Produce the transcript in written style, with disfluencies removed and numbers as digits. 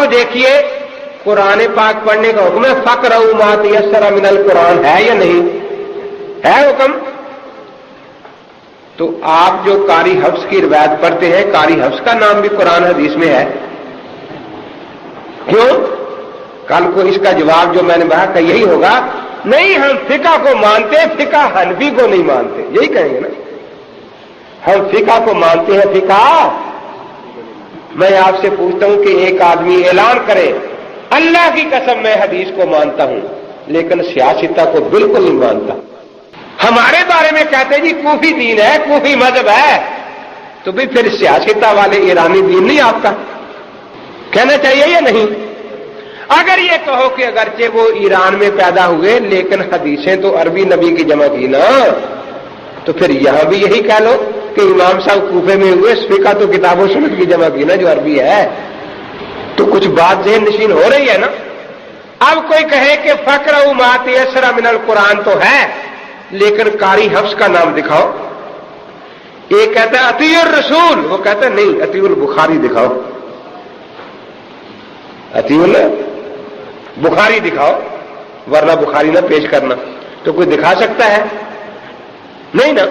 अब देखिए कुरान पाक पढ़ने का हुक्म है, फक़रऊ मा तयस्सरा मिनल कुरान, है या नहीं है हुक्म? तो आप जो कारी हफ्स की रिवायत पढ़ते हैं, कारी हफ्स का नाम भी कुरान हदीस में है। क्यों? कल को इसका जवाब जो मैंने कहा कि यही होगा, नहीं हम फिका को मानते, फिका हनफी को नहीं मानते, यही कहेंगे ना। हम फिका को मानते हैं, फिका। मैं आपसे पूछता हूं कि एक आदमी ऐलान करे, अल्लाह की कसम मैं हदीस को मानता हूं लेकिन सियासता को बिल्कुल नहीं मानता। हमारे बारे में कहते जी कूफी दीन है, कूफी मजहब है, तो भी फिर सियासता वाले ईरानी दीन नहीं आपका, कहना चाहिए या नहीं? अगर ये कहो कि अगरचे वो ईरान में पैदा हुए लेकिन हदीसें तो अरबी नबी की जमा की ना, तो फिर यहां भी यही कह लो कि इमाम साहब कूफे में हुए, फिका तो किताबों सुन्नत की जमा की ना जो अरबी है। तो कुछ बात ज़हन नशीन हो रही है ना। अब कोई कहे कि फक़रऊ मा तयस्सरा मिनल कुरान तो है लेकिन कारी हफ्स का नाम दिखाओ। एक कहता है अतीउर रसूल, वो कहता है नहीं अतीउल बुखारी दिखाओ, अतीउल बुखारी दिखाओ, वरना बुखारी ना पेश करना। तो कोई दिखा सकता है? नहीं ना।